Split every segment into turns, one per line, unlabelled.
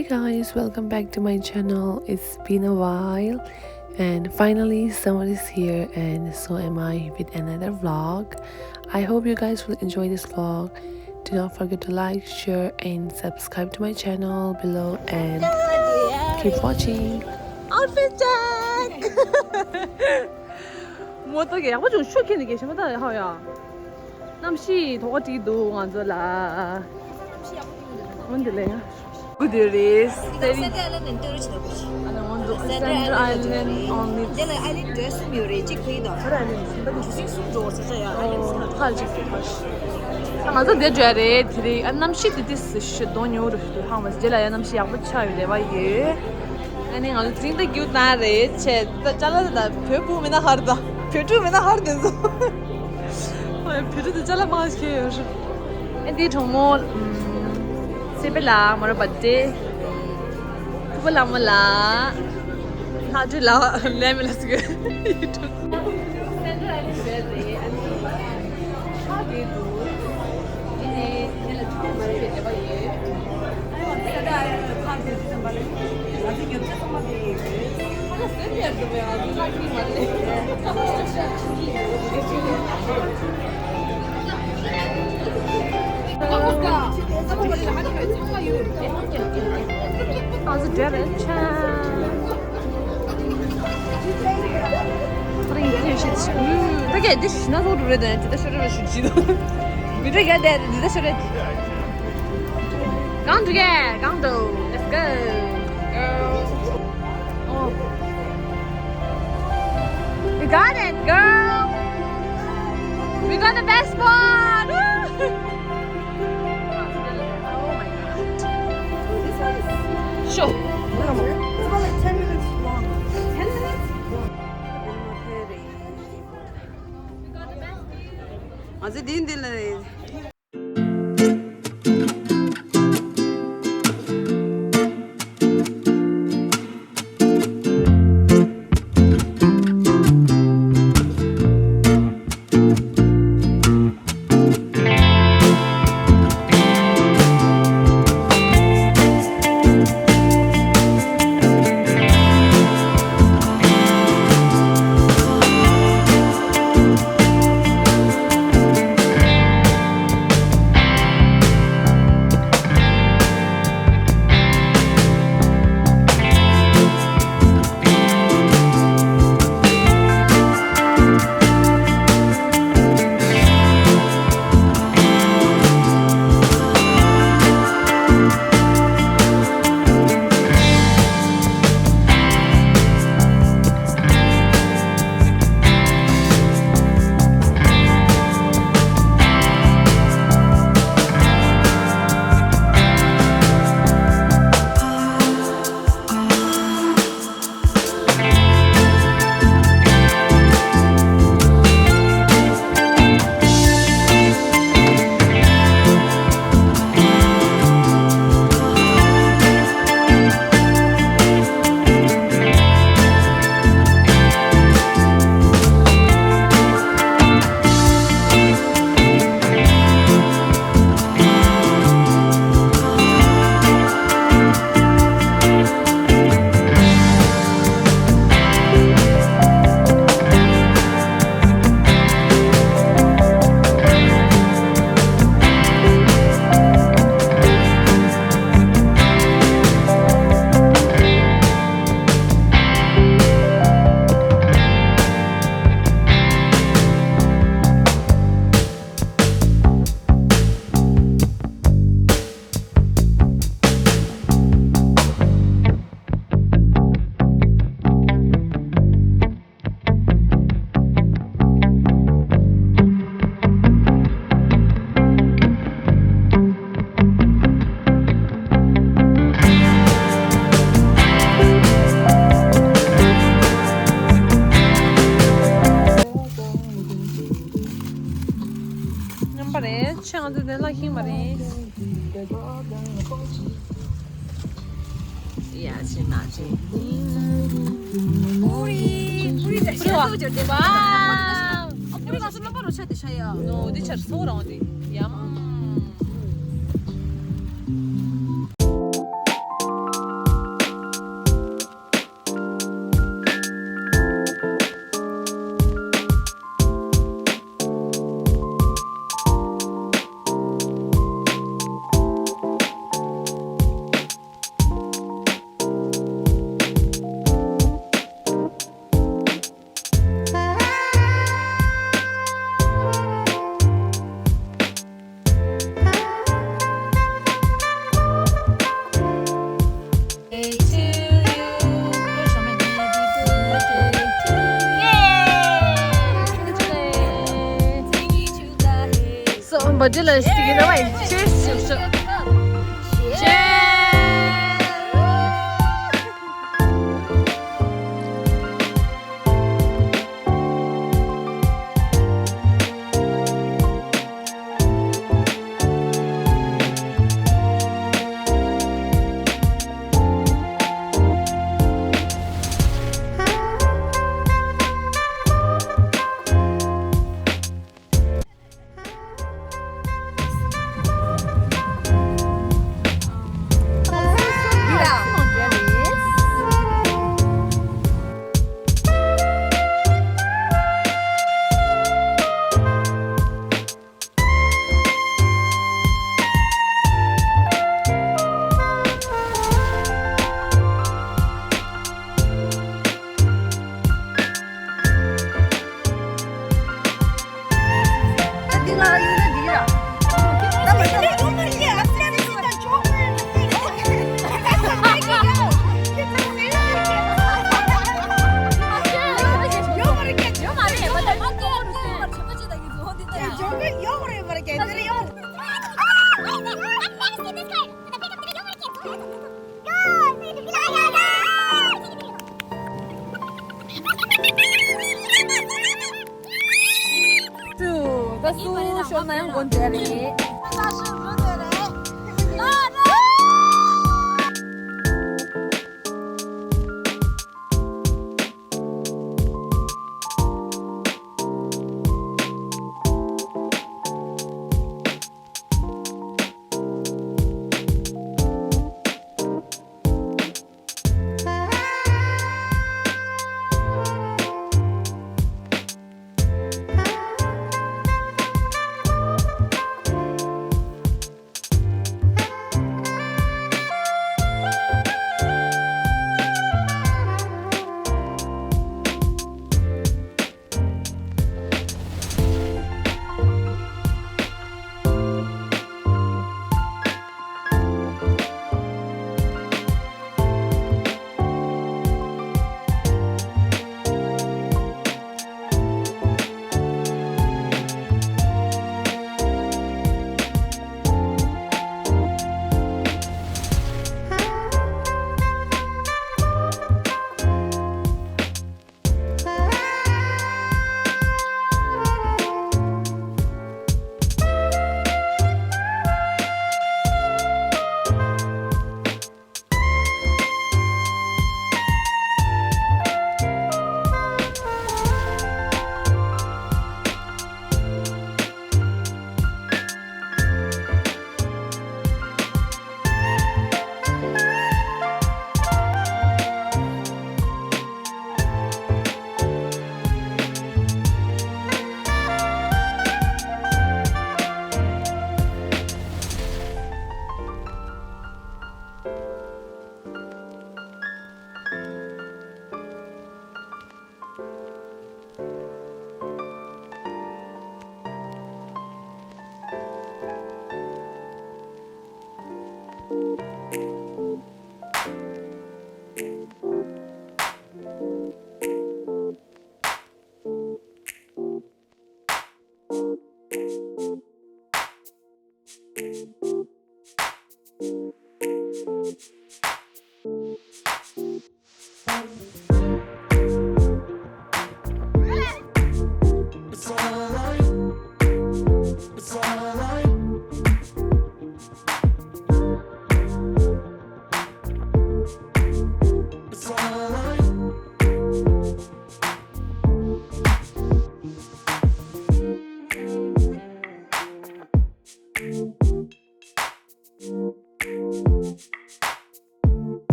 Hi guys, welcome back to my channel. It's been a while and finally summer is here and so am I with another vlog. I hope you guys will enjoy this vlog. Do not forget to like, share and subscribe to my channel below and keep watching.
Outfit check! 뭐 어떻게 약간 좀 쇼킹이 계시면 하야. 남시 도가지도 앉아라. 뭔데래요? Good is.
Central Island and tourist location.
I don't want to Central Island only.
Then island dress music video.
أنا زاد جاري تري أنا مشيت تدس الشدون يورش الحامس جلا أنا مشي عبد شاي ده بايه أنا قال ترين ده جود ناري شد تجلا ده بيبو منا هاردا بيجو منا هاردا زو بيجو تجلا ما أشكيش أنتي تمول سيبلا مرة بدي تبلا ملا هاجلا لا ملسك Az derece. Buraya şey. Tabii diş nasıl olur öyle? Diş şöyle şu cido. Bir de gel de diş şöyle. Come together, come to. Let's go. Oh. We got it, girl. We got the best spot. Woo! Sure.
It's about like 10 minutes long. 10 minutes?
Azı din dinle. Change de la himari. Ya, sinachi.
우리 소주 대박. 우리 가서 몇 번을 쳐야 돼,
No, 어디 차 서울 어디? 얌. 这了是给他们确实是。
说那样过节的。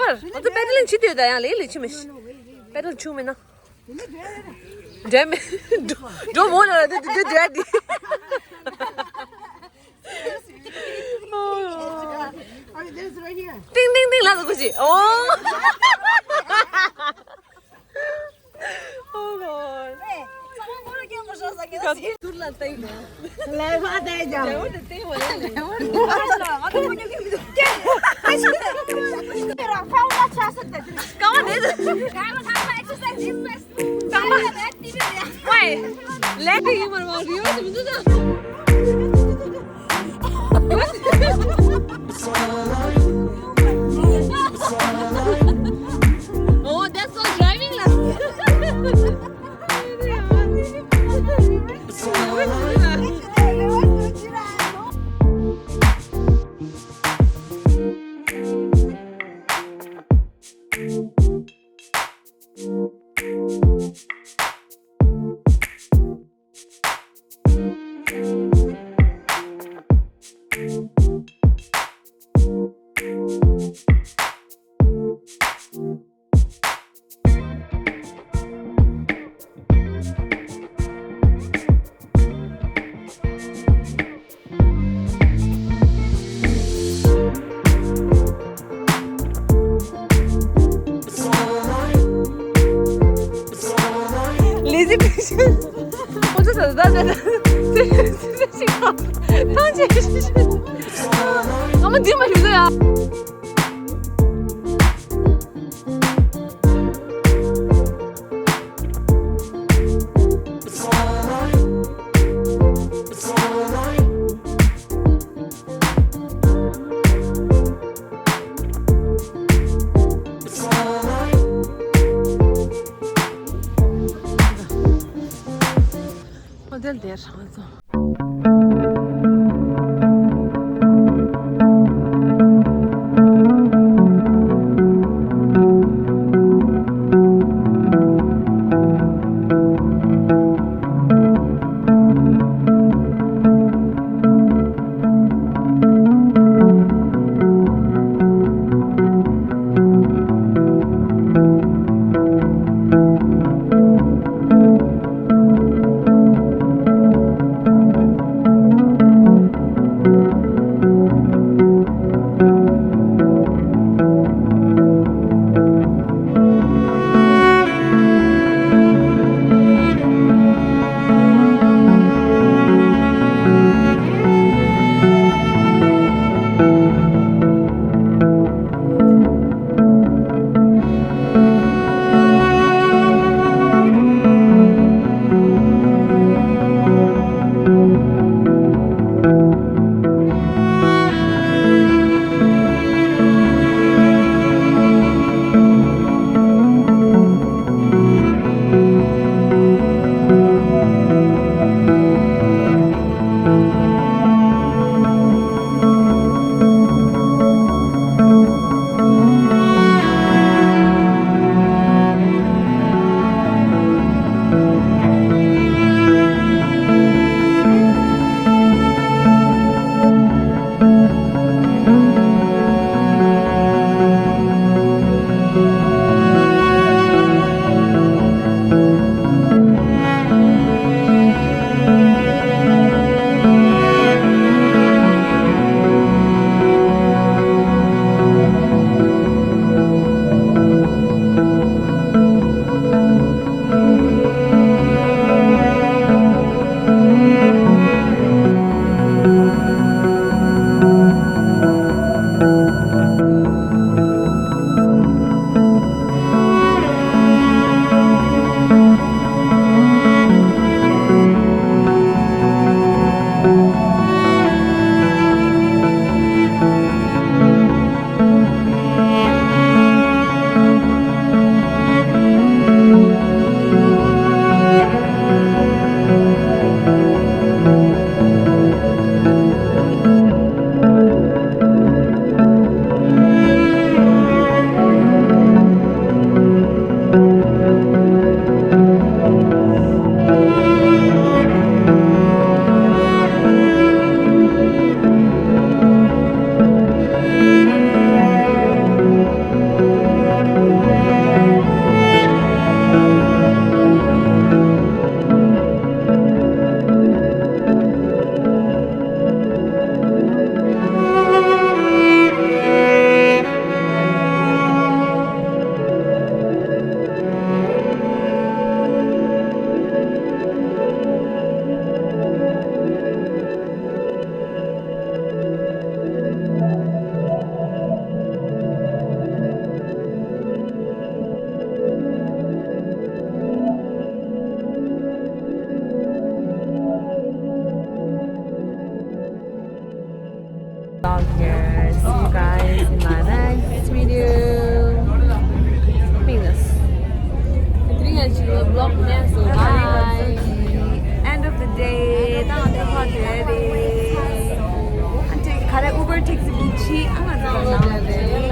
Var. O da bedelin çi diyor da ya leyli çimiş. Bedel çume na. Dem. Don't want to do daddy.
There's right here.
Ding ding ding langsung kunci. Oh. Oh god.
Someone go to get my
Dur lan tayo na.
Leva de jam.
Jauh dah tayo wala na.
Ako mo yung video. Pero found that chance at the.
Kawan dia.
Kaya tama exercise invest. Tama activity.
Why? Lagi yung marmar Rio sebentar dah. Oh, that's all driving lah. Lazy bitch. O这怎么办呢？这信号，当姐是，我们丢没丢呀？我在脸上走。
vlog here. See you guys in my next video. Minus. Bye. End of the day. Until Uber takes a beachy. I'm gonna go now.